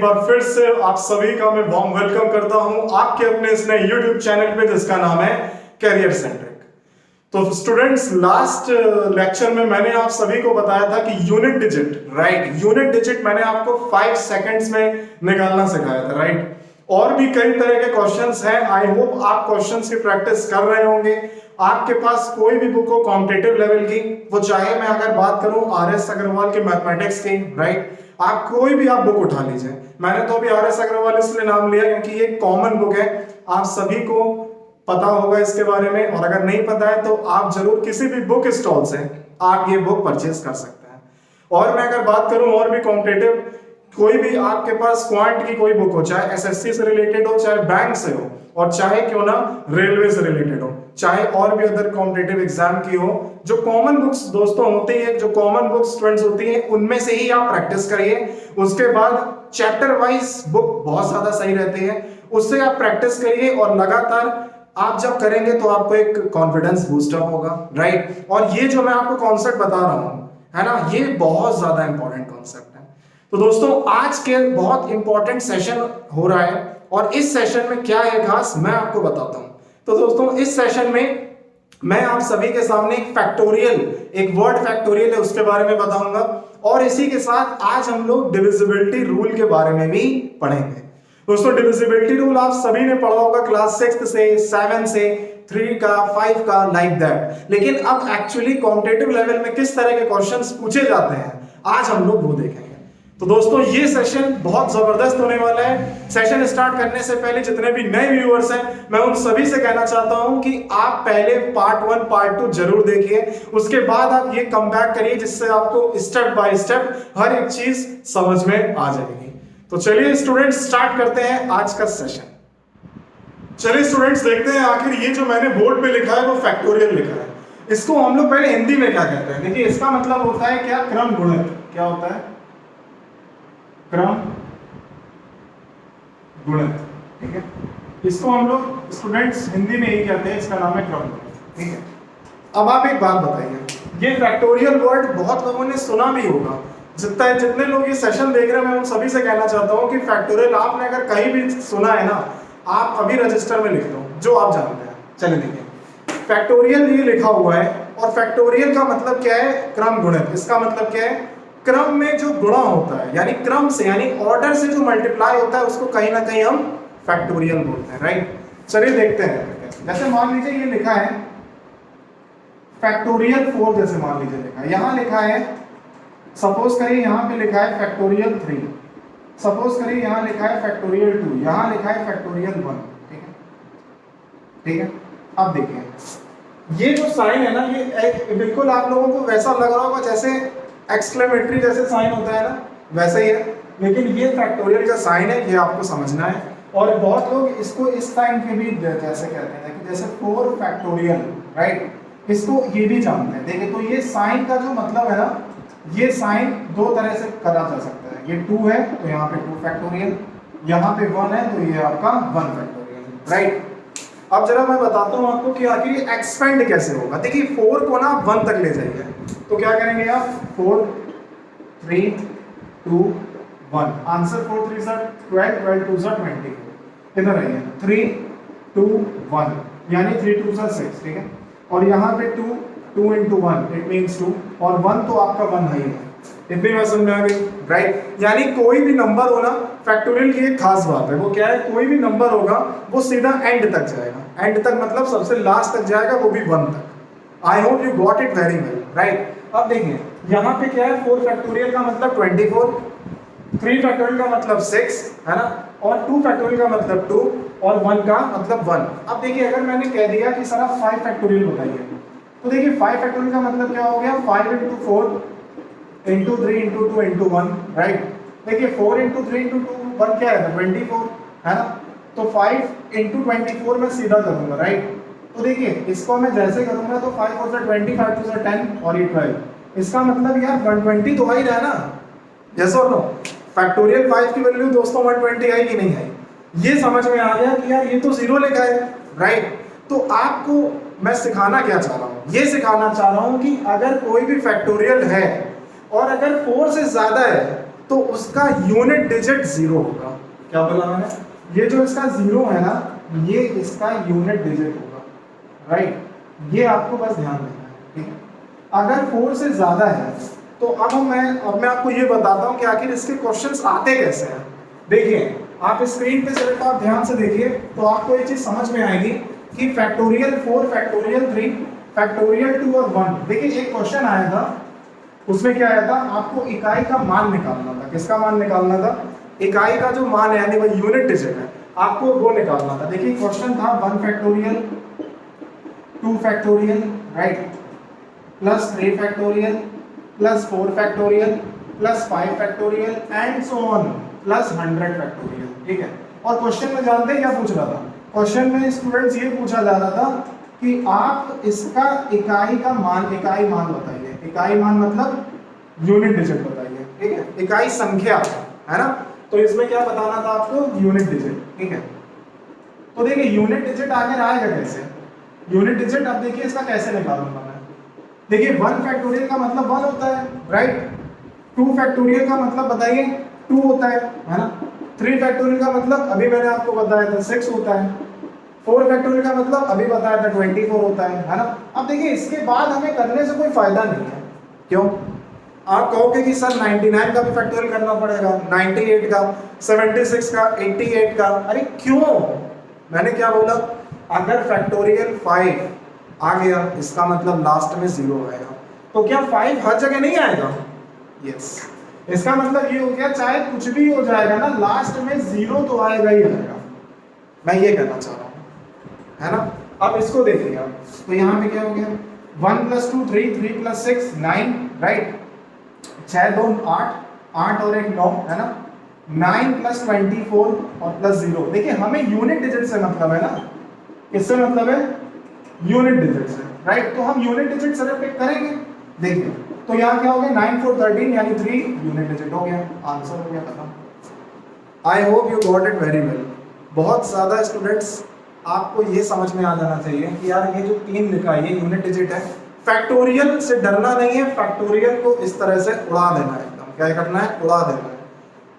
बार फिर से आप सभी का मैं वार्म वेलकम करता हूं आपके अपने इस नए YouTube चैनल पे जिसका नाम है कैरियर सेंट्रिक। तो स्टूडेंट्स, लास्ट लेक्चर में मैंने आप सभी को बताया था कि यूनिट डिजिट मैंने आपको 5 सेकंड्स में निकालना सिखाया था, राइट। और भी कई तरह के क्वेश्चंस हैं। आई होप आप क्वेश्चंस की प्रैक्टिस कर रहे होंगे। आपके पास कोई भी बुक हो कॉम्पिटिटिव लेवल की, वो चाहे मैं अगर बात करूं RS अग्रवाल के मैथमेटिक्स की, राइट, आप कोई भी आप बुक उठा लीजिए। मैंने तो अभी RS अग्रवाल इसलिए नाम लिया क्योंकि ये कॉमन बुक है, आप सभी को पता होगा इसके बारे में। और अगर नहीं पता है तो आप जरूर किसी भी बुक स्टॉल से आप ये बुक परचेज कर सकते हैं। और मैं अगर बात करूं और भी कॉम्पिटिटिव, कोई भी आपके पास क्वांट की कोई बुक हो, चाहे SSC से रिलेटेड हो, चाहे बैंक से हो, और चाहे क्यों ना रेलवे से रिलेटेड हो, चाहे और भी अदर कॉम्पिटिटिव एग्जाम की हो, जो कॉमन बुक्स दोस्तों होती है, जो कॉमन बुक्स स्टूडेंट्स होती हैं, उनमें से ही आप प्रैक्टिस करिए। उसके बाद चैप्टर वाइज बुक बहुत ज्यादा सही रहती है, उससे आप प्रैक्टिस करिए और लगातार आप जब करेंगे तो आपको एक कॉन्फिडेंस बूस्टअप होगा, राइट। और ये जो मैं आपको कॉन्सेप्ट बता रहा हूं, है ना, ये बहुत ज्यादा इंपॉर्टेंट कॉन्सेप्ट है। तो दोस्तों, आज के बहुत इंपॉर्टेंट सेशन हो रहा है और इस सेशन में क्या है खास मैं आपको बताता हूं। तो दोस्तों, इस सेशन में मैं आप सभी के सामने एक वर्ड फैक्टोरियल है उसके बारे में बताऊंगा, और इसी के साथ आज हम लोग डिविजिबिलिटी रूल के बारे में भी पढ़ेंगे। दोस्तों, डिविजिबिलिटी रूल आप सभी ने पढ़ा होगा क्लास 6 से, 7 से, 3 का, 5 का, लाइक दैट। लेकिन अब एक्चुअली कॉम्पिटिटिव लेवल में किस तरह के क्वेश्चंस पूछे जाते हैं, आज हम लोग वो देखेंगे। तो दोस्तों, ये सेशन बहुत जबरदस्त होने वाला है। सेशन स्टार्ट करने से पहले जितने भी नए व्यूअर्स हैं, मैं उन सभी से कहना चाहता हूं कि आप पहले पार्ट 1 पार्ट 2 जरूर देखिए, उसके बाद आप ये कम बैक करिए, जिससे आपको स्टेप बाय स्टेप हर एक चीज समझ में आ जाएगी। तो चलिए स्टूडेंट्स, स्टार्ट करते हैं आज का सेशन। चलिए स्टूडेंट्स, देखते हैं आखिर ये जो मैंने बोर्ड पे लिखा है वो फैक्टोरियल लिखा है। इसको हम लोग पहले हिंदी में क्या कहते हैं, देखिए इसका मतलब होता है क्या, क्रम गुणित। क्या होता है? क्रम गुणित, ठीक है। इसको हम लोग स्टूडेंट्स हिंदी में ही कहते हैं, इसका नाम है क्रम गुणित, ठीक है। अब आप एक बात बताइए, ये फैक्टोरियल वर्ड बहुत लोगों ने सुना भी होगा। जितने लोग ये सेशन देख रहे हैं, मैं उन सभी से कहना चाहता हूं कि फैक्टोरियल आपने अगर कहीं भी सुना है ना, आप अभी रजिस्टर में लिख लो जो आप जानते हैं। चलिए देखिए, फैक्टोरियल ये लिखा हुआ है, और फैक्टोरियल का मतलब क्या है, क्रम गुणित। इसका मतलब क्या है, क्रम में जो गुणा होता है, यानी क्रम से, यानी ऑर्डर से जो मल्टीप्लाई होता है, उसको कहीं ना कहीं हम फैक्टोरियल बोलते हैं, राइट। चलिए देखते हैं। जैसे मान लीजिए ये लिखा है फैक्टोरियल 4, जैसे मान लीजिए लिखा है, यहां लिखा है, सपोज करिए यहां पे लिखा है फैक्टोरियल 3, सपोज करिए यहां लिखा है फैक्टोरियल 2, यहां लिखा है फैक्टोरियल 1, ठीक है, ठीक है। अब देखिए ये जो साइन है ना, ये बिल्कुल आप लोगों को वैसा लग रहा होगा जैसे एक्सक्लेमेटरी जैसे साइन होता है ना, वैसे ही है, लेकिन ये फैक्टोरियल का साइन है, ये आपको समझना है। और बहुत लोग इसको इस साइन के भी जैसे कहते हैं कि जैसे 4 फैक्टोरियल, राइट, इसको ये भी जानते हैं। देखिए, तो ये साइन का जो मतलब है ना, ये साइन दो तरह से करा जा सकता है। ये 2 है तो यहाँ पे 2 फैक्टोरियल, यहाँ पे 1 है तो ये आपका 1 फैक्टोरियल, राइट। अब जरा मैं बताता हूँ आपको कि आखिर ये एक्सपेंड कैसे होगा। देखिए 4 को ना 1 तक ले जाइए, तो क्या करेंगे आप, 4 3 2 1, आंसर 4 3 12, 12 2 24। इधर आइए, 3 2 1, यानी 3 2 6, ठीक है। और यहाँ पे 2 into 1, इट मीन्स 2, और 1 तो आपका 1 है ही है। इतनी बात समझ में आ गई, राइट। यानी कोई भी नंबर हो ना, फैक्टोरियल की एक खास बात है, वो क्या है, कोई भी नंबर होगा वो सीधा एंड तक जाएगा। एंड तक मतलब सबसे लास्ट तक जाएगा, वो भी 1 तक। आई hope you got it very well, right. अब देखिए यहाँ पे क्या है, 4 फैक्टोरियल का मतलब 24, 3 फैक्टोरियल का मतलब 6, है ना, और 2 फैक्टोरियल का मतलब 2, और 1 का मतलब 1। अब देखिए, अगर मैंने कह दिया कि सर आप 5 फैक्टोरियल बताइए, तो देखिए 5 फैक्टोरियल का मतलब क्या हो गया, 5 into 4 into 3 into 2 into 1, right. देखिए 4 into 3 into 2 1 क्या है, 24, है ना। तो 5 into 24 मैं सीधा करूंगा, राइट। तो देखिए इसको मैं जैसे करूंगा तो 5 4 से 20, 5 2 से 10 और ये 12। इसका मतलब यार 120 तो आ ही रहा है ना, यस और नो। फैक्टोरियल 5 की वैल्यू दोस्तों 120 आई कि नहीं आई, ये समझ में आ गया कि यार ये तो 0 लिखा है, राइट। तो आपको मैं सिखाना क्या चाह रहा हूं, ये सिखाना चाह रहा हूं कि अगर कोई भी फैक्टोरियल है और अगर 4 से ज्यादा है तो उसका यूनिट डिजिट 0 होगा। क्या बोला मैंने? ये जो इसका 0 है ना, ये इसका यूनिट डिजिट होगा, राइट? ये आपको बस ध्यान देना है, ठीक है? अगर 4 से ज्यादा है तो अब मैं आपको ये बताता हूँ कि आखिर इसके क्वेश्चंस आते कैसे हैं। देखिए, आप स्क्रीन पे सिर्फ आप ध्यान से देखिए तो आपको ये चीज समझ में आएगी कि फैक्टोरियल 4, फैक्टोरियल 3, फैक्टोरियल 2 और 1। देखिए, एक क्वेश्चन आया था, उसमें क्या आया था, आपको इकाई का मान निकालना था। किसका मान निकालना था? इकाई का जो मान है, यानी वो यूनिट डिजिट है, आपको वो निकालना था। देखिए, क्वेश्चन था 1 factorial, 2 factorial, right, plus 3 factorial, plus 4 factorial, plus 5 factorial and so on, plus 100 factorial, ठीक है? और क्वेश्चन में जानते हैं क्या पूछ रहा था? क्वेश्चन में स्टूडेंट्स ये पूछा जा रहा था कि आप इसका इकाई मान बताइए। इकाई मान मतलब यूनिट डिजिट बताइए, ठीक है? इकाई संख्या, है ना? तो इसमें क्या बताना था आपको? यूनिट डिजिट, ठीक है? तो देखिए, यूनिट डिजिट आगे आएगा कैसे? यूनिट डिजिट अब देखिए इसका कैसे निकालूंगा मैं। देखिए, 1 फैक्टोरियल का मतलब 1 होता है, राइट? 2 फैक्टोरियल का मतलब बताइए 2 होता है ना? 3 फैक्टोरियल का मतलब अभी मैंने आपको बताया था 6 होता है। 4 फैक्टोरियल का मतलब अभी बताया था 24 होता है ना? अब देखिए, इसके बाद हमें करने से कोई फायदा नहीं है। क्यों? आप कहोगे कि सर 99 का भी फैक्टोरियल करना पड़ेगा, 98 का, 76 का, 88 का। अरे क्यों? मैंने क्या बोला? अगर फैक्टोरियल 5 आ गया, इसका मतलब लास्ट में 0 आएगा। तो क्या 5 हर जगह नहीं आएगा? यस। इसका मतलब ये हो गया, चाहे कुछ भी हो जाएगा ना, लास्ट में 0 तो आएगा ही आएगा। मैं ये कहना चाह रहा हूँ, है ना? अब इसको देखिए आप, तो यहाँ पे क्या हो गया? 1 + 2 3, 3 + 6 9, राइट? 6 2 8, 8 और 1 9, है ना? 9 + 24 और +0। देखिए, हमें यूनिट डिजिट से मतलब है ना? किससे मतलब है? यूनिट डिजिट से, राइट? तो हम यूनिट डिजिट सिर्फ पिक करेंगे। देखिए, तो यहाँ क्या हो गया? 9 4 13 यानी 3 यूनिट डिजिट हो गया। आंसर हो गया, खत्म। आई hope you got it very well. बहुत ज़्यादा स्टूडेंट्स आपको ये समझ में आ जाना चाहिए कि यार ये जो 3 लिखा है ये यूनिट डिजिट है। फैक्टोरियल से डरना नहीं है, फैक्टोरियल को इस तरह से उड़ा देना है एकदम। क्या करना है? उड़ा देना है।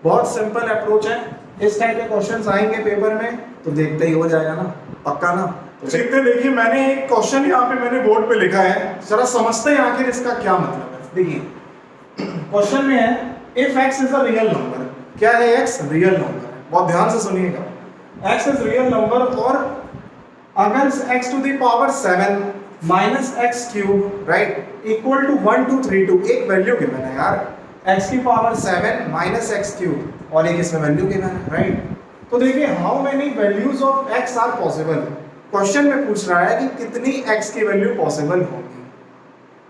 बहुत सिंपल अप्रोच है। इस टाइप के क्वेश्चंस आएंगे पेपर में तो देखते ही हो जाएगा ना, पक्का ना? देखते देखिए, मैंने एक क्वेश्चन यहाँ पे मैंने बोर्ड पे लिखा है, जरा समझते हैं आखिर इसका क्या मतलब है। देखिए, क्वेश्चन में है if x is a real number. क्या है? x रियल नंबर है। बहुत ध्यान से सुनिएगा। x इज रियल नंबर और अगर x to the power 7 minus x cube, right, equal to 1232, एक वैल्यू गिवन है यार, x की पावर 7 माइनस x क्यूब और एक इसमें वैल्यू गिवन है, राइट? तो देखिए, how many values of x are possible. Question में पूछ रहा है कि कितनी x की वैल्यू पॉसिबल होगी।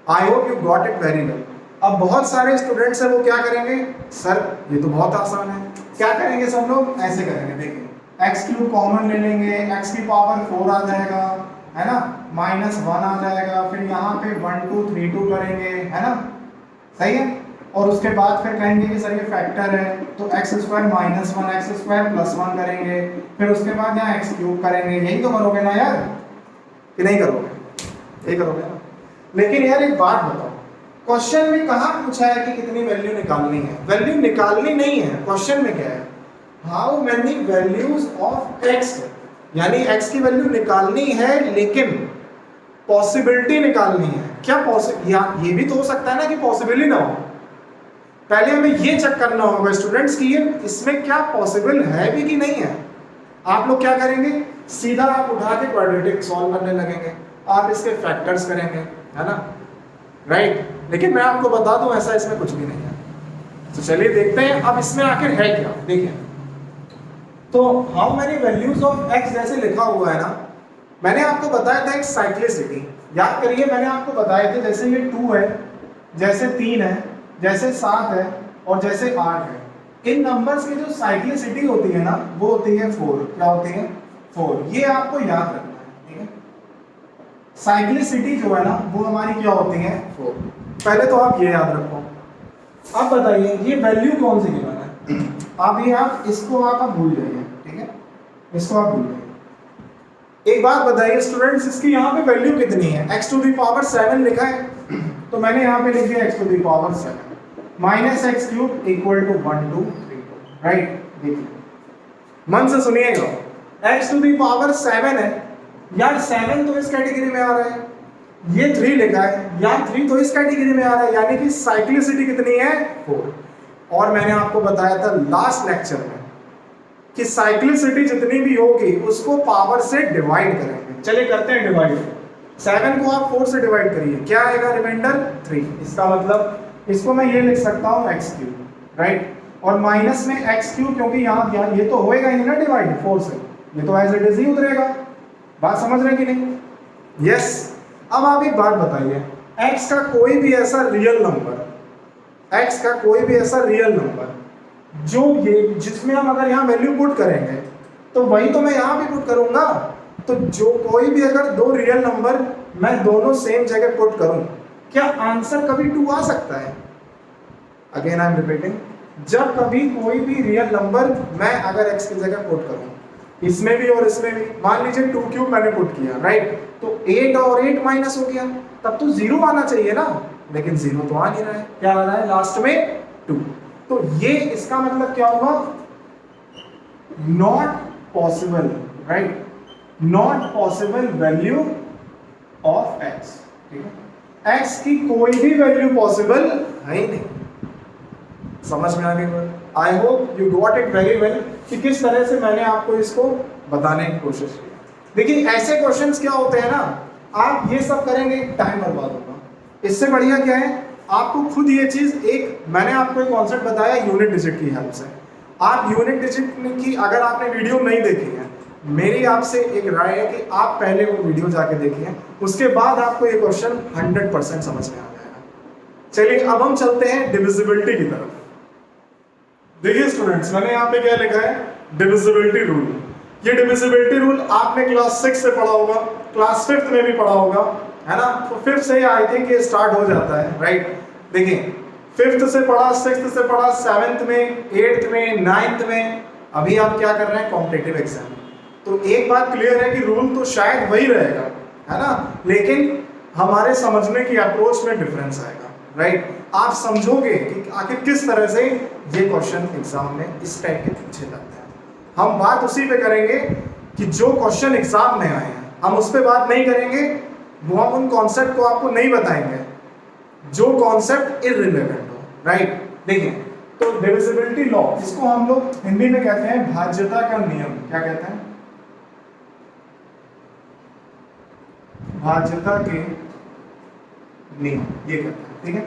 आई hope you got it very well. अब बहुत सारे स्टूडेंट्स हैं, वो क्या करेंगे? सर ये तो बहुत आसान है। क्या करेंगे सब लोग? ऐसे करेंगे। देखिए, x क्यूब कॉमन ले लेंगे, x की पावर 4 आ जाएगा, है ना? -1 आ जाएगा, फिर यहाँ पे 1 2 3 2 करेंगे, है ना? सही है? और उसके बाद फिर कहेंगे कि सर ये फैक्टर है, तो x² - 1 x² + 1 करेंगे, फिर उसके बाद यहाँ x क्यूब करेंगे। यही तो करोगे ना यार, कि नहीं करोगे? यही करोगे ना? लेकिन यार एक बात बताओ, क्वेश्चन में कहाँ पूछा है कि कितनी वैल्यू निकालनी है? वैल्यू निकालनी नहीं है। क्वेश्चन में क्या है? How many values of x, यानी x की वैल्यू निकालनी है, लेकिन पॉसिबिलिटी निकालनी है। क्या ये भी तो हो सकता है ना कि पॉसिबल ही ना हो। पहले हमें ये चेक करना होगा स्टूडेंट्स कि ये इसमें क्या पॉसिबल है भी कि नहीं है। आप लोग क्या करेंगे? सीधा आप उठा के क्वाड्रेटिक सॉल्व करने लगेंगे, आप इसके फैक्टर्स करेंगे, है ना? राइट? लेकिन मैं आपको बता दूं ऐसा इसमें कुछ भी नहीं है। तो चलिए देखते हैं अब इसमें आखिर है क्या। देखिए, तो how many values of x जैसे लिखा हुआ है ना, मैंने आपको बताया था एक साइक्लिसिटी। याद करिए, मैंने आपको बताया था जैसे ये 2 है, जैसे 3 है, जैसे 7 है और जैसे 8 है। इन नंबर्स की जो साइक्लिसिटी होती है ना, वो होती है 4। क्या होती है? 4। ये आपको याद रखना है, ठीक है? साइक्लिसिटी जो है ना, वो हमारी क्या होती है? 4। पहले तो आप ये याद रखो। अब बताइए ये वैल्यू कौन सी गिवन है? अब ये आप इसको आप भूल जाइए, ठीक है? इसको आप भूल जाइए। एक बात बताइए स्टूडेंट्स, इसकी यहाँ पे वैल्यू कितनी है? x टू द पावर 7 लिखा है, तो मैंने यहाँ पे लिख दिया x to the power 7। Minus x cube equal to 1 2 3 2, right. देखिए मन से सुनिएगा, x टू दी पावर 7 है यार, 7 तो इस कैटेगरी में आ रहा है, ये 3 लिखा है यार, 3 तो इस कैटेगरी में आ रहा है, यानी कि साइक्लिसिटी कितनी है 4। और मैंने आपको बताया था लास्ट लेक्चर में कि साइक्लिसिटी जितनी भी होगी उसको पावर से डिवाइड करेंगे। चलिए करते हैं डिवाइड। 7 को आप 4 से डिवाइड करिए, क्या आएगा रिमाइंडर 3। इसका मतलब इसको मैं ये लिख सकता हूँ x क्यूब, राइट। और माइनस में x क्यूब, क्योंकि यहाँ ये तो होएगा ही ना डिवाइड 4 से, ये तो एज इट इज ही उतरेगा। बात समझ रहे कि नहीं? यस। अब आप एक बात बताइए, x का कोई भी ऐसा रियल नंबर, x का कोई भी ऐसा रियल नंबर जो ये जिसमें हम अगर यहाँ वैल्यू पुट करेंगे तो वही तो मैं यहाँ भी पुट करूंगा। तो जो कोई भी अगर दो रियल नंबर मैं दोनों सेम जगह पुट करूं, क्या आंसर कभी 2 आ सकता है? अगेन आई एम रिपीटिंग, जब कभी कोई भी रियल नंबर मैं अगर x की जगह पुट करूं, इसमें भी और इसमें भी, मान लीजिए 2 क्यूब मैंने पुट किया, राइट, तो 8 और 8 माइनस हो गया, तब तो 0 आना चाहिए ना, लेकिन 0 तो आ नहीं रहा है। क्या आ रहा है लास्ट में 2। तो ये इसका मतलब क्या होगा, not possible, right, not possible value of x। ठीक है, x की कोई भी वैल्यू पॉसिबल है ही नहीं। समझ में आ गई? आई hope you got it very well कि किस तरह से मैंने आपको इसको बताने की कोशिश की। देखिए ऐसे क्वेश्चंस क्या होते हैं ना, आप ये सब करेंगे टाइम बर्बाद होगा। इससे बढ़िया क्या है, आपको खुद ये चीज, एक मैंने आपको एक कॉन्सेप्ट बताया यूनिट डिजिट की हेल्प से। आप यूनिट डिजिट की अगर आपने वीडियो नहीं देखी है, मेरी आपसे एक राय है कि आप पहले वो वीडियो जाके देखिए, उसके बाद आपको ये क्वेश्चन 100% समझ में आ जाएगा। चलिए अब हम चलते हैं डिविजिबिलिटी की तरफ। देखिए स्टूडेंट्स, मैंने यहाँ पे क्या लिखा है, डिविजिबिलिटी रूल। ये डिविजिबिलिटी रूल आपने क्लास 6 से पढ़ा होगा, क्लास 5th में भी पढ़ा होगा, है ना। तो 5th से आई थिंक ये स्टार्ट हो जाता है, राइट। देखिए 5th से पढ़ा, 6th से पढ़ा, 7th में, 8th में, 9th में, अभी आप क्या कर रहे हैं, कॉम्पिटिटिव एग्जाम। तो एक बात क्लियर है कि रूल तो शायद वही रहेगा, है ना, लेकिन हमारे समझने की अप्रोच में डिफरेंस आएगा, राइट। आप समझोगे कि आखिर किस तरह से ये क्वेश्चन एग्जाम में इस टाइप के पूछे जाते हैं। हम बात उसी पे करेंगे कि जो क्वेश्चन एग्जाम में आए हैं, हम उस पर बात नहीं करेंगे, वो हम उन कॉन्सेप्ट को आपको नहीं बताएंगे जो कॉन्सेप्ट इररिलेवेंट हो, राइट। देखिए तो डिविजिबिलिटी लॉ, इसको हम लोग हिंदी में कहते हैं भाज्यता का नियम। क्या कहते हैं? भाज्यता के नियम, ये कहते हैं, ठीक है,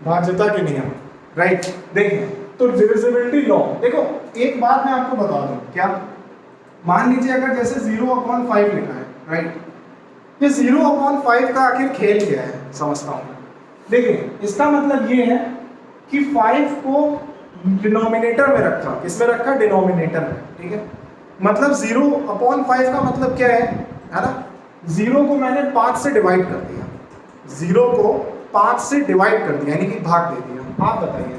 भाज्यता के नियम, राइट। देखिए तो डिविजिबिलिटी लॉ, देखो एक बात मैं आपको बता दूं, क्या, मान लीजिए अगर जैसे 0/5 लिखा है, राइट, ये 0/5 का आखिर खेल क्या है, समझता हूं। देखिए इसका मतलब ये है कि 5 को डिनोमिनेटर में रखा, किसमें रखा, डिनोमिनेटर में, ठीक है। मतलब 0/5 का मतलब क्या है ना, 0 को मैंने 5 से डिवाइड कर दिया, 0 को 5 से डिवाइड कर दिया, यानी कि भाग दे दिया। आप बताइए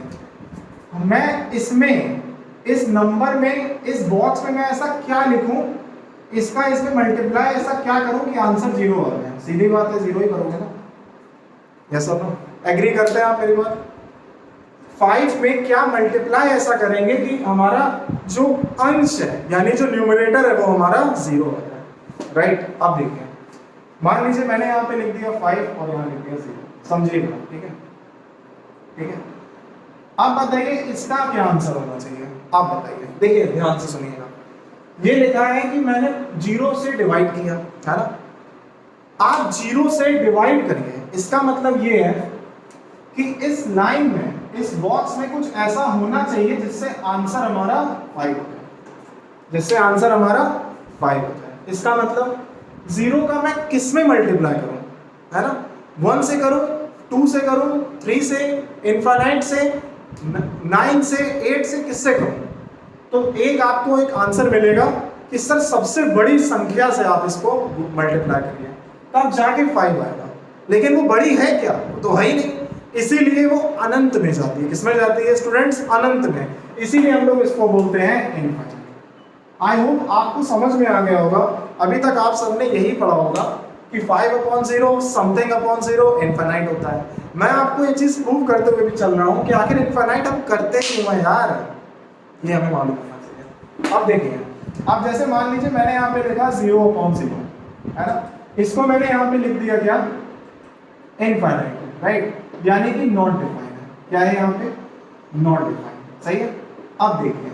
मैं इसमें, इस नंबर में, इस बॉक्स में मैं ऐसा क्या लिखूं, इसका इसमें मल्टीप्लाई ऐसा क्या करूं कि आंसर 0 आ जाए? सीधी बात है, 0 ही करोगे ना। यस और नो? एग्री करते हैं आप मेरी बात? 5 में क्या मल्टीप्लाई ऐसा करेंगे कि हमारा जो अंश है, यानी जो न्यूमरेटर है, वो हमारा 0 आ जाए, राइट। अब देखिए मान लीजिए मैंने यहाँ पे लिख दिया 5 और यहाँ लिख दिया 0, समझिएगा, ठीक है, ठीक है। आप बताइए इसका क्या आंसर होना चाहिए, आप बताइए। देखिए ध्यान से सुनिएगा, ये लिखा है कि मैंने 0 से डिवाइड किया, है ना। आप 0 से डिवाइड करिए, इसका मतलब ये है कि इस लाइन में, इस बॉक्स में कुछ ऐसा होना चाहिए जिससे आंसर हमारा 5 हो जाए, जिससे आंसर हमारा 5 हो जाए। इसका मतलब 0 का मैं किस में मल्टीप्लाई करूं, है ना, 1 से करूं, 2 से करूं, 3 से, इनफाइनाइट से, 9 से, 8 से, किससे करूं? तो एक आपको एक आंसर मिलेगा कि सर सबसे बड़ी संख्या से आप इसको मल्टीप्लाई करिए, तब जाके 5 आएगा। लेकिन वो बड़ी है क्या? वो तो है ही नहीं, इसीलिए वो अनंत में जाती है। किसमें जाती है स्टूडेंट्स? अनंत में। इसीलिए हम लोग इसको बोलते हैं इनफाइनाइट। आई होप आपको समझ में आ गया होगा। अभी तक आप सबने यही पढ़ा होगा कि 5/0 समथिंग अपॉन 0 इनफाइनाइट होता है। मैं आपको ये चीज प्रूव करते हुए भी चल रहा हूँ कि आखिर इनफाइनाइट हम करते क्यों हैं यार, ये हमें मालूम होना चाहिए। अब देखिए, अब जैसे मान लीजिए मैंने यहाँ पे लिखा 0/0 है ना, इसको मैंने यहाँ पे लिख दिया क्या, इनफाइनाइट, राइट, यानी कि नॉट डिफाइंड है। क्या है यहाँ पे, नॉट डिफाइंड, सही है। अब देखिए,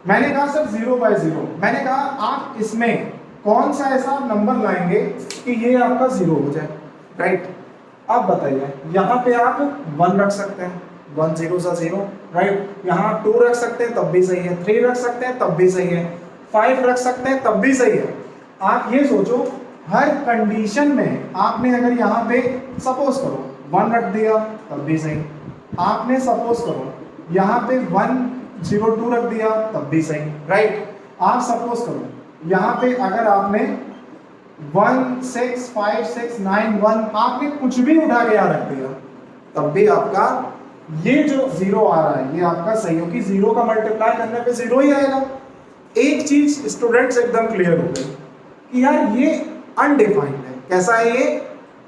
मैंने कहा सर 0/0, मैंने कहा आप इसमें कौन सा ऐसा नंबर लाएंगे कि ये आपका 0 हो जाए, राइट। अब बताइए, यहाँ पे आप 1 रख सकते हैं, 1 0 सा 0, राइट। यहाँ आप 2 रख सकते हैं तब भी सही है, 3 रख सकते हैं तब भी सही है, 5 रख सकते हैं तब भी सही है। आप ये सोचो, हर कंडीशन में आपने अगर यहाँ पे सपोज करो 1 रख दिया तब भी सही, आपने सपोज करो यहाँ पे 1 0 2 रख दिया तब भी सही, राइट। आप सपोज करो यहाँ पे अगर आपने 1 6 5 6 9 1 आपने कुछ भी उठा के यहाँ रख दिया तब भी आपका ये जो 0 आ रहा है ये आपका सही हो, कि 0 का मल्टीप्लाई करने पे 0 ही आएगा। एक चीज स्टूडेंट्स एकदम क्लियर हो गई कि यार ये अनडिफाइंड है। कैसा है ये,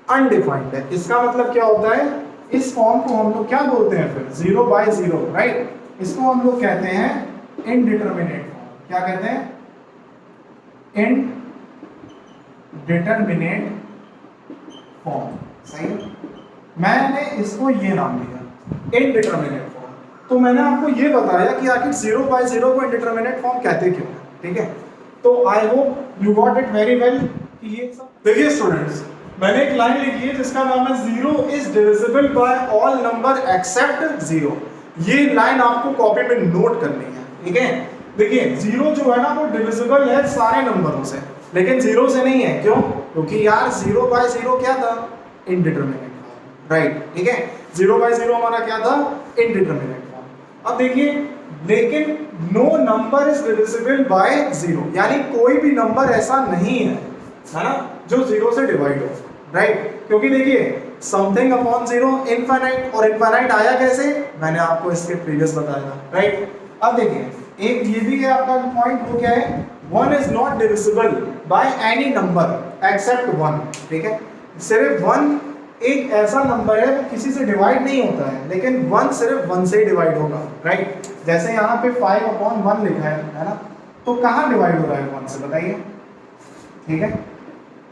अनडिफाइंड है। इसका मतलब क्या होता है, इस फॉर्म को हम लोग क्या बोलते हैं फिर, 0/0, राइट। इसको हम लोग कहते हैं इनडिटरमिनेट फॉर्म। क्या कहते हैं, इनडिटरमिनेट फॉर्म, सही है। मैंने इसको ये नाम दिया इनडिटरमिनेट फॉर्म। तो मैंने आपको ये बताया कि आखिर 0/0 को इनडिटरमिनेट फॉर्म कहते क्यों हैं, ठीक है। तो आई hope you got it very well कि ये सब। देखिए स्टूडेंट्स, मैंने एक लाइन लिखी है जिसका नाम है 0 is divisible bye all number except 0। ये लाइन आपको कॉपी में नोट करनी है, ठीक है। देखिए 0 जो है ना वो डिविजिबल है सारे नंबरों से, लेकिन 0 से नहीं है। क्यों, क्योंकि यार 0/0 क्या था, इनडिटरमिनेट फॉर्म, राइट, ठीक है। 0/0 हमारा क्या था, इनडिटरमिनेट फॉर्म। अब देखिए, लेकिन no number is divisible by 0, यानी कोई भी नंबर ऐसा नहीं है ना जो 0 से डिवाइड हो, राइट। क्योंकि देखिए समथिंग अपॉन 0 इनफाइनाइट, और इनफाइनाइट आया कैसे, मैंने आपको इसके प्रीवियस बताया, राइट। अब देखिए एक ये भी है आपका पॉइंट, वो क्या है, 1 is not divisible by any number except 1, ठीक है। सिर्फ 1 एक ऐसा नंबर है वो किसी से डिवाइड नहीं होता है, लेकिन 1 सिर्फ 1 से ही डिवाइड होगा, राइट। जैसे यहाँ पे 5/1 लिखा है ना, तो कहाँ डिवाइड हो रहा है 1 से, बताइए, ठीक है।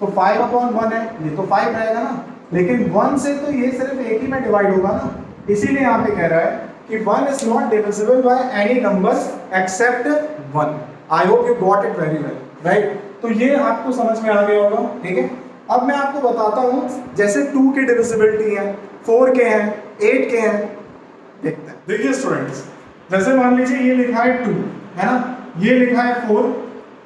तो 5/1 है, ये तो 5 रहेगा ना, लेकिन 1 से तो ये सिर्फ एक ही में डिवाइड होगा ना। इसीलिए यहाँ पे कह रहा है कि 1 is not divisible by any number except 1। I hope you got it very well, right. तो ये आपको समझ में आ गया होगा, ठीक है। अब मैं आपको बताता हूँ, जैसे 2 की डिविजिबिलिटी है, 4 के हैं, 8 के हैं, देखते हैं। देखिए स्टूडेंट्स, जैसे मान लीजिए ये लिखा है 2, है ना, ये लिखा है 4,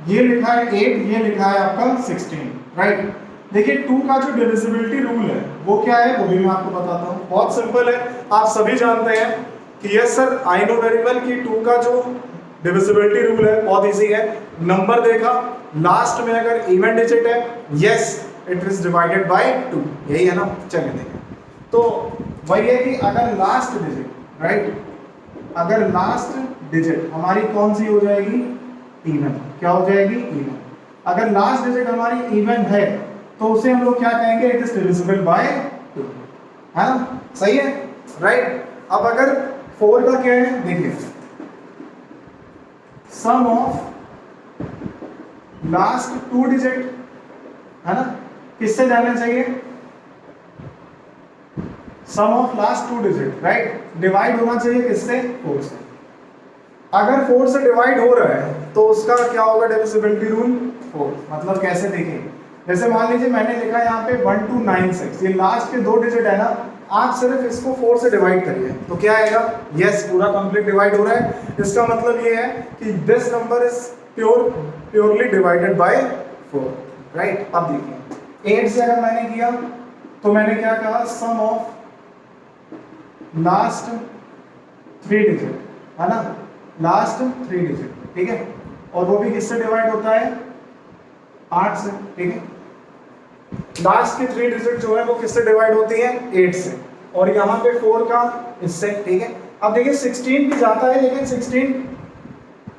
ये लिखा है 8, ये लिखा है आपका 16, राइट। देखिए 2 का जो डिविजिबिलिटी रूल है वो क्या है, वो भी मैं आपको बताता हूँ। बहुत सिंपल है, आप सभी जानते हैं कि yes sir I know very well कि 2 का जो डिविजिबिलिटी रूल है बहुत इजी है। नंबर देखा, लास्ट में अगर इवन डिजिट है, yes it is divided by 2, यही है ना। चलिए देखें, तो वही है कि अगर लास्ट डिजिट, राइट, अगर लास्ट डिजिट हमारी कौन सी हो जाएगी, इवन। क्या हो जाएगी, इवन। अगर लास्ट डिजिट हमारी इवन है तो उसे हम लोग क्या कहेंगे, इट इज डिविजिबल बाय 2, है ना, सही है, राइट। अब अगर 4 का क्या है, देखिए सम ऑफ लास्ट 2 डिजिट, है ना, किससे जाना चाहिए, sum of last 2 digit, right, divide होना चाहिए किससे, 4 से। अगर 4 से डिवाइड हो रहा है तो उसका क्या होगा, डिविजिबिलिटी रूल 4। मतलब कैसे, देखिए जैसे मान लीजिए मैंने लिखा यहाँ पे 1296, ये लास्ट के 2 डिजिट है ना, आप सिर्फ इसको 4 से डिवाइड करिए तो क्या आएगा, यस पूरा कंप्लीट डिवाइड हो रहा है। इसका मतलब ये है कि this number is purely divided by 4, right. अब देखिए 8 से अगर मैंने किया तो मैंने क्या कहा, सम ऑफ लास्ट 3 डिजिट, है ना, लास्ट 3 डिजिट, ठीक है। और वो भी किससे डिवाइड होता है, 8 से, ठीक है। लास्ट की 3 डिजिट जो है वो किससे डिवाइड होती है, 8 से, और यहाँ पे 4 का इससे, ठीक है। अब देखिए 16 भी जाता है, लेकिन 16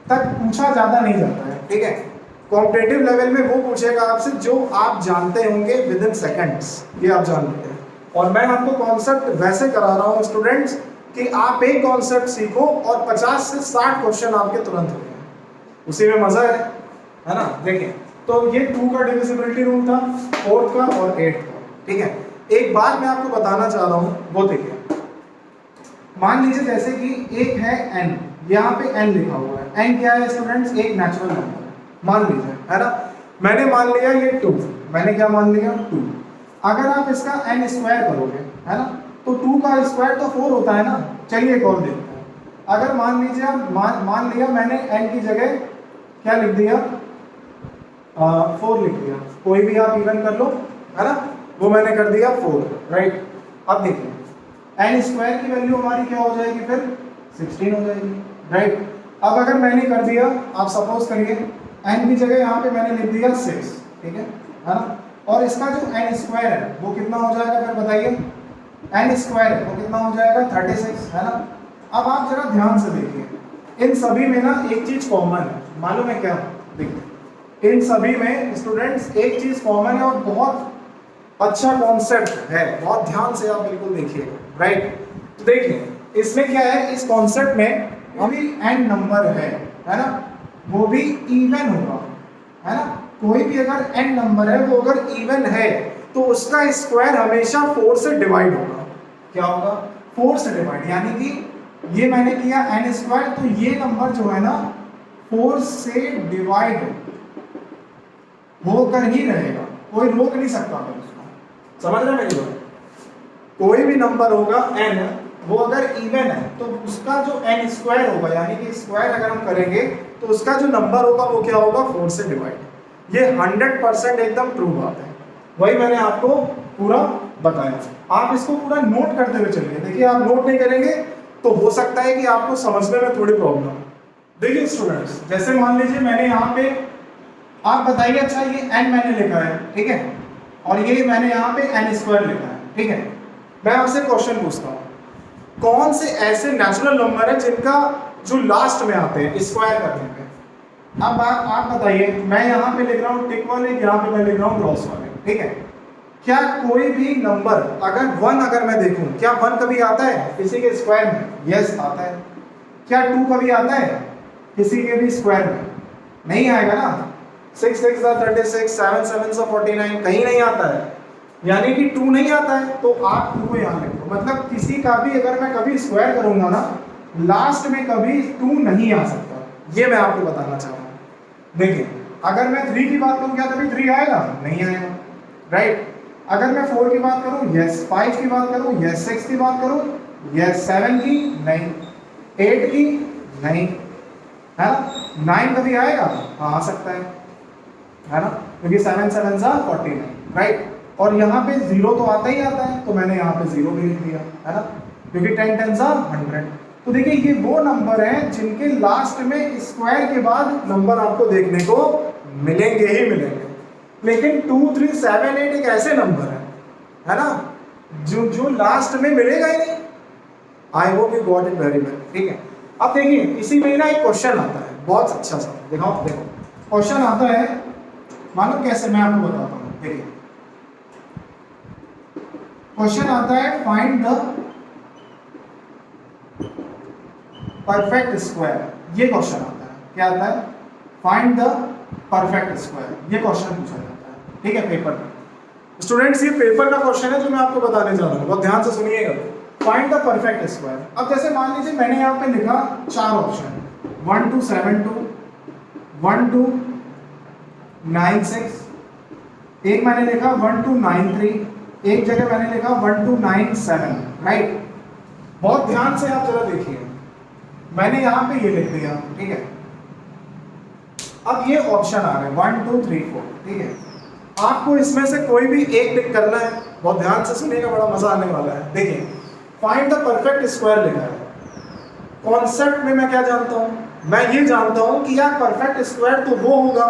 तक पूछा ज्यादा नहीं जाता है, ठीक है। कॉम्पिटेटिव लेवल में वो पूछेगा आपसे जो आप जानते होंगे विद इन सेकेंड्स, ये आप जान लेते हैं। और मैं आपको कॉन्सेप्ट वैसे करा रहा हूँ स्टूडेंट्स कि आप एक कॉन्सेप्ट सीखो और 50 से 60 क्वेश्चन आपके तुरंत हो गए, उसी में मजा है ना। देखिए तो ये 2 का डिविजिबिलिटी रूल था, 4th का और 8th का, ठीक है। एक बात मैं आपको बताना चाह रहा हूँ, वो देखिए, मान लीजिए जैसे कि एक है n, यहाँ पे n लिखा हुआ है। n क्या है स्टूडेंट्स? एक नेचुरल नंबर है, मान लीजिए, है ना। मैंने मान लिया ये 2, मैंने क्या मान लिया 2। अगर आप इसका n स्क्वायर करोगे, है ना, तो 2 का स्क्वायर तो 4 होता है ना। चलिए एक और देखते हैं। अगर मान लीजिए मान लिया मैंने n की जगह क्या लिख दिया, 4 लिख दिया, कोई भी आप इवन कर लो, है ना, वो मैंने कर दिया 4, राइट। अब देखिए n स्क्वायर की वैल्यू हमारी क्या हो जाएगी फिर? 16 हो जाएगी, राइट। अब अगर मैंने कर दिया, आप सपोज करिए n की जगह यहाँ पे मैंने लिख दिया 6, ठीक है ना। और इसका जो n स्क्वायर है वो कितना हो जाएगा फिर बताइए? n स्क्वायर है वो कितना हो जाएगा? 36, है ना। अब आप जरा ध्यान से देखिए, इन सभी में ना एक चीज कॉमन है, मालूम है क्या? देखिए इन सभी में स्टूडेंट्स एक चीज कॉमन है और बहुत अच्छा कॉन्सेप्ट है, बहुत ध्यान से आप बिल्कुल देखिएगा, राइट। तो देखिए इसमें क्या है, इस कॉन्सेप्ट में अभी n नंबर है ना, वो भी इवन होगा, है ना। कोई भी अगर n नंबर है वो अगर इवन है तो उसका स्क्वायर हमेशा 4 से डिवाइड होगा। क्या होगा? 4 से डिवाइड, यानी कि ये मैंने किया n स्क्वायर, तो ये नंबर जो है ना 4 से डिवाइड होकर ही रहेगा, कोई रोक नहीं सकता है उसको। समझ रहे हैं मेरी बात? कोई भी नंबर होगा n, वो अगर इवन है तो उसका जो n स्क्वायर होगा, यानी कि स्क्वायर अगर हम करेंगे तो उसका जो नंबर होगा वो क्या होगा? 4 से डिवाइड। ये 100% एकदम ट्रू बात है, वही मैंने आपको पूरा बताया। आप इसको पूरा नोट करते हुए चलिए। देखिए आप नोट नहीं करेंगे तो हो सकता है कि आपको समझने में थोड़ी प्रॉब्लम। देखिए स्टूडेंट्स, जैसे मान लीजिए मैंने यहाँ पे, आप बताइए, अच्छा ये n मैंने लिखा है, ठीक है, और ये मैंने यहाँ पे n स्क्वायर लिखा है, ठीक है। मैं आपसे क्वेश्चन पूछता हूँ, कौन से ऐसे नेचुरल नंबर है जिनका जो लास्ट में आते हैं स्क्वायर करने पे? अब आप बताइए, मैं यहाँ पे लिख रहा हूँ टिक वाले, यहाँ पे मैं लिख रहा हूँ क्रॉस वाले, ठीक है। क्या कोई भी नंबर अगर 1 अगर मैं देखूं, क्या 1 कभी आता है किसी के स्क्वायर में? यस आता है। क्या 2 कभी आता है किसी के भी स्क्वायर में? नहीं आएगा ना। 6 6 36, 7 7 49, कहीं नहीं आता है, यानी कि 2 नहीं आता है। तो आप 2 को यहाँ लिखो, मतलब किसी का भी अगर मैं कभी स्क्वायर करूंगा ना, लास्ट में कभी 2 नहीं आ सकता, ये मैं आपको बताना चाह रहा हूँ। देखिए अगर मैं 3 की बात करूँ, क्या कभी 3 आएगा? नहीं आएगा, राइट। अगर मैं 4 की बात करूँ, यस। 5 की बात करूँ, यस। 6 की बात करूँ, यस। 7 की नहीं, 8 की नहीं, है ना। 9 कभी आएगा? हाँ आ सकता है ना, क्योंकि 7 7 49, राइट। और यहाँ पे 0 तो आता ही आता है, तो मैंने यहाँ पे 0 भी लिख दिया, है ना, क्योंकि 10 10 100। तो देखिए ये वो नंबर हैं जिनके लास्ट में स्क्वायर के बाद नंबर आपको देखने को मिलेंगे ही मिलेंगे। लेकिन 2 3 7 8 एक ऐसे नंबर है ना, जो लास्ट में मिलेगा ही नहीं। आई hope you got it very well, ठीक है। अब देखिए इसी में ना एक क्वेश्चन आता है बहुत अच्छा सा, देखो क्वेश्चन आता है, मालूम कैसे? मैं आपको बताता हूँ। देखिए क्वेश्चन आता है, फाइंड द परफेक्ट स्क्वायर। ये क्वेश्चन आता है, क्या आता है? Find the perfect square. ये क्वेश्चन पूछा जाता है, ठीक है, पेपर में। स्टूडेंट्स ये पेपर का क्वेश्चन है जो मैं आपको बताने जा रहा हूँ, बहुत ध्यान से सुनिएगा। Find the perfect square. अब जैसे मान लीजिए मैंने यहाँ पे लिखा 4 ऑप्शन, 1 2 7 2, 1 2 9 6, एक मैंने लिखा 1 2 9 3, एक जगह मैंने लिखा 1 2 9 7, राइट। बहुत ध्यान से आप जरा देखिए, मैंने यहाँ पे ये लिख दिया, ठीक है। अब ये ऑप्शन आ रहे 1 2 3 4, ठीक है। आपको इसमें से कोई भी एक टिक करना है, बहुत ध्यान से सुनिएगा, बड़ा मजा आने वाला है। देखिए फाइंड द परफेक्ट स्क्वायर लिखा है। कॉन्सेप्ट में मैं क्या जानता हूँ? मैं ये जानता हूँ कि यार परफेक्ट स्क्वायर तो वो होगा,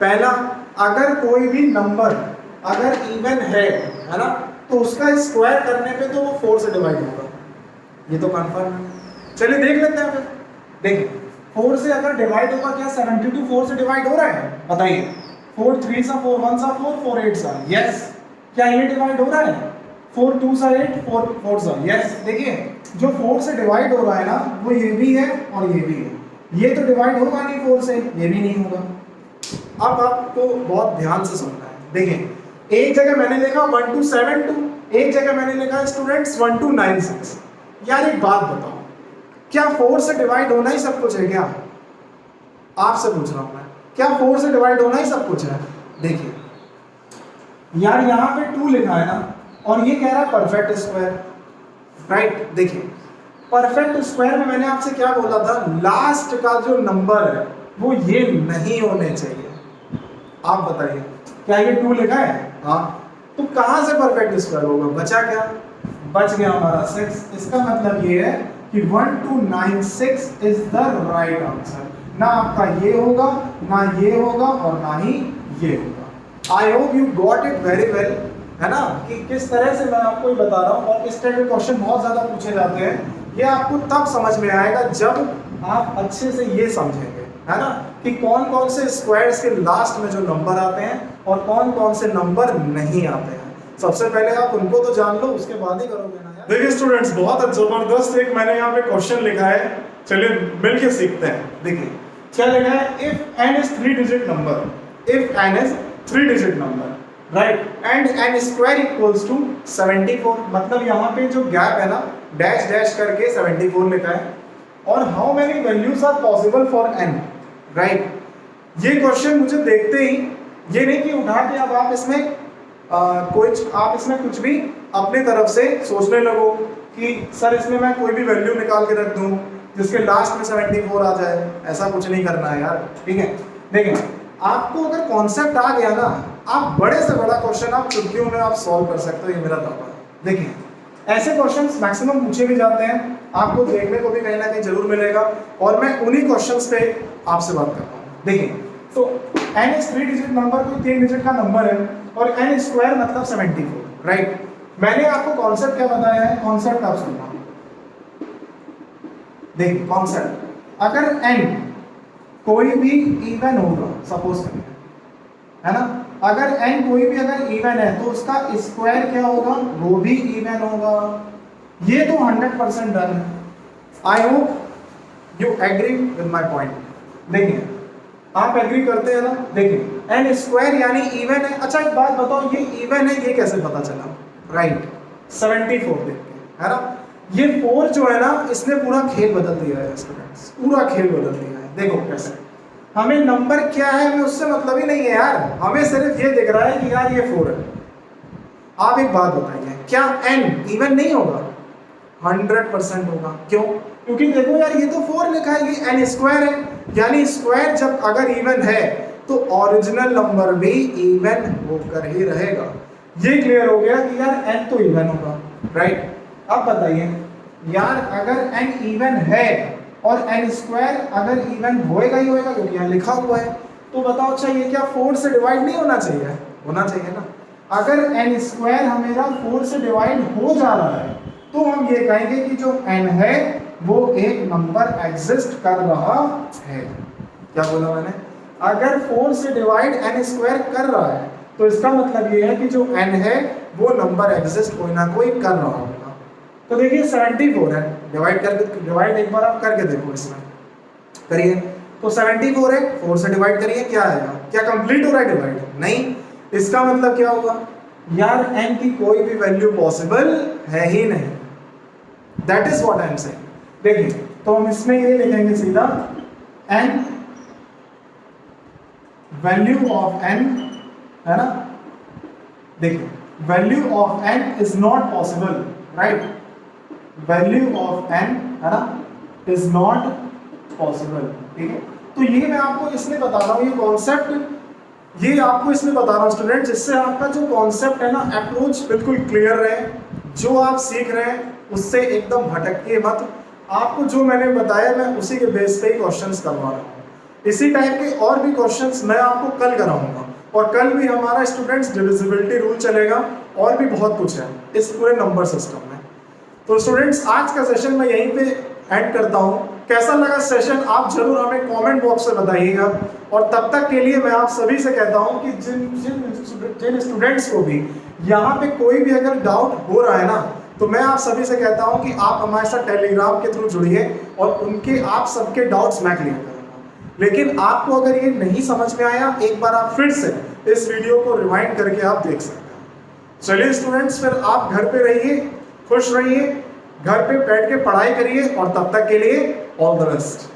पहला, अगर कोई भी नंबर अगर इवन है ना, तो उसका स्क्वायर करने पे तो वो 4 से डिवाइड होगा, ये तो कंफर्म है। चलिए देख लेते हैं फिर। देखिए 4 से अगर डिवाइड होगा क्या 72 4 से डिवाइड हो रहा है? बताइए। 4 3 सा 4 1 सा 4 4 8 सा यस। क्या ये डिवाइड हो रहा है? 4 2 सा 8 4 4 सा यस। देखिए जो 4 से डिवाइड हो रहा है ना वो ये भी है और ये भी है। ये तो डिवाइड होगा नहीं 4 से, ये भी नहीं होगा। अब आपको बहुत ध्यान से सुनना है। देखिए एक जगह मैंने लिखा 1272, एक जगह मैंने लिखा स्टूडेंट्स 1296। यार एक बात बताओ, क्या 4 से डिवाइड होना ही सब कुछ है क्या? आपसे पूछ रहा हूं मैं, क्या 4 से डिवाइड होना ही सब कुछ है? देखिए यार यहाँ पे 2 लिखा है ना और ये कह रहा है परफेक्ट स्क्वायर, राइट। देखिए परफेक्ट स्क्वायर में मैंने आपसे क्या बोला था, लास्ट का जो नंबर है वो ये नहीं होने चाहिए। आप बताइए क्या ये 2 लिखा है? हाँ, तो कहां से परफेक्ट स्क्वायर होगा? बचा क्या? बच गया हमारा 6। इसका मतलब ये है कि 1296 इज द राइट आंसर। ना आपका ये होगा, ना ये होगा और ना ही ये होगा। आई hope you got it very well, है ना, कि किस तरह से मैं आपको ये बता रहा हूँ। और इस टाइप के क्वेश्चन बहुत ज्यादा पूछे जाते हैं। ये आपको तब समझ में आएगा जब आप अच्छे से ये समझेंगे, है ना, कि कौन कौन से स्क्वायर्स के लास्ट में जो नंबर आते हैं और कौन कौन से नंबर नहीं आते हैं। सबसे पहले आप उनको तो जान लो, उसके बाद ही करोगे ना यार। देखिए स्टूडेंट्स बहुत जबरदस्त एक मैंने यहाँ पे क्वेश्चन लिखा है, चलिए मिलके सीखते हैं। देखिए क्या लिखा है, if n is 3 digit number, if n is 3 digit number, right, and n square equals to 74। मतलब यहाँ पे जो गैप है ना, डैश डैश करके 74 लिखा है। और how many values are possible for n, right. ये क्वेश्चन मुझे देखते ही ये नहीं कि उठा के अब आप इसमें आप इसमें कुछ भी अपनी तरफ से सोचने लगो कि सर इसमें मैं कोई भी वैल्यू निकाल के रख दूं जिसके लास्ट में 74 आ जाए। ऐसा कुछ नहीं करना है यार, ठीक है। देखिए आपको अगर कॉन्सेप्ट आ गया ना, आप बड़े से बड़ा क्वेश्चन आप चुटकियों में आप सॉल्व कर सकते हो, ये मेरा दावा है। देखिए ऐसे क्वेश्चंस मैक्सिमम पूछे भी जाते हैं, आपको देखने को भी कहीं ना कहीं जरूर मिलेगा। और मैं उन्हीं क्वेश्चंस पे आपसे बात कर रहा हूँ। देखिए तो n इज 3 डिजिट नंबर, कोई 3 डिजिट का नंबर है और n स्क्वायर मतलब 74, राइट। मैंने आपको कॉन्सेप्ट क्या बताया है, कॉन्सेप्ट आप सुनना। देखिए कॉन्सेप्ट, अगर n कोई भी इवन होगा, सपोज करें, है ना, अगर n कोई भी अगर इवन है तो उसका स्क्वायर क्या होगा, वो भी इवन होगा। ये तो 100% डन है। I hope you agree with my point. देखिए आप एग्री करते हैं ना। देखिए n स्क्वायर यानी इवन है। अच्छा एक बात बताओ, ये इवन है ये कैसे पता चला, राइट, 74 देख के, है ना। ये 4 जो है ना, इसने पूरा खेल बदल दिया है स्टूडेंट्स, पूरा खेल बदल दिया है। देखो कैसे, हमें नंबर क्या है हमें उससे मतलब ही नहीं है यार, हमें सिर्फ ये दिख रहा है कि यार ये 4 है। आप एक बात बताइए, क्या n इवन नहीं होगा? 100% होगा। क्यों? क्योंकि देखो यार ये तो 4 लिखा है, ये n स्क्वायर है, यानी स्क्वायर जब अगर इवन है तो ओरिजिनल नंबर भी इवन होकर ही रहेगा। ये क्लियर हो गया कि यार n तो इवन होगा, राइट। अब बताइए यार अगर n इवन है और n स्क्वायर अगर इवन होएगा ही होएगा क्योंकि यहाँ लिखा हुआ है, तो बताओ अच्छा ये क्या 4 से डिवाइड नहीं होना चाहिए? होना चाहिए ना। अगर n स्क्वायर हमेशा 4 से डिवाइड हो जा रहा है तो हम ये कहेंगे कि जो n है वो एक नंबर एग्जिस्ट कर रहा है। क्या बोला मैंने? अगर 4 से डिवाइड n स्क्वायर कर रहा है तो इसका मतलब ये है कि जो n है वो नंबर एग्जिस्ट कोई ना कोई कर रहा होगा। तो देखिए 74 है, डिवाइड एक बार आप करके देखो, इसमें करिए तो 74 है, 4 से डिवाइड करिए, क्या आएगा? क्या कंप्लीट हो रहा है डिवाइड? नहीं। इसका मतलब क्या होगा यार, n की कोई भी वैल्यू पॉसिबल है ही नहीं। That is what I am saying. देखिए तो हम इसमें ये लिखेंगे सीधा n वैल्यू ऑफ n, है ना। देखिए value of n is not possible, right. Value of n, है ना, इज नॉट पॉसिबल, ठीक है। तो ये मैं आपको इसलिए बता रहा हूँ, ये कॉन्सेप्ट ये आपको इसलिए बता रहा हूँ स्टूडेंट, जिससे आपका जो कॉन्सेप्ट है ना, अप्रोच बिल्कुल क्लियर रहे। जो आप सीख रहे हैं उससे एकदम भटकिए मत। आपको जो मैंने बताया मैं उसी के बेस पे ही क्वेश्चंस करवा रहा हूँ। इसी टाइप के और भी क्वेश्चंस मैं आपको कल कराऊंगा, और कल भी हमारा स्टूडेंट्स डिविजिबिलिटी रूल चलेगा, और भी बहुत कुछ है इस पूरे नंबर सिस्टम में। तो स्टूडेंट्स आज का सेशन मैं यहीं पे एंड करता हूँ। कैसा लगा सेशन आप जरूर हमें कमेंट बॉक्स में बताइएगा। और तब तक के लिए मैं आप सभी से कहता हूं कि जिन स्टूडेंट्स को भी यहाँ पे कोई भी अगर डाउट हो रहा है ना, तो मैं आप सभी से कहता हूं कि आप हमारे साथ टेलीग्राम के थ्रू जुड़िए और उनके आप सबके डाउट्स मैं क्लियर करूंगा। लेकिन आपको अगर ये नहीं समझ में आया, एक बार आप फिर से इस वीडियो को रिवाइंड करके आप देख सकते हैं। चलिए स्टूडेंट्स, फिर आप घर पे रहिए, खुश रहिए, घर पे बैठ के पढ़ाई करिए और तब तक के लिए ऑल द बेस्ट।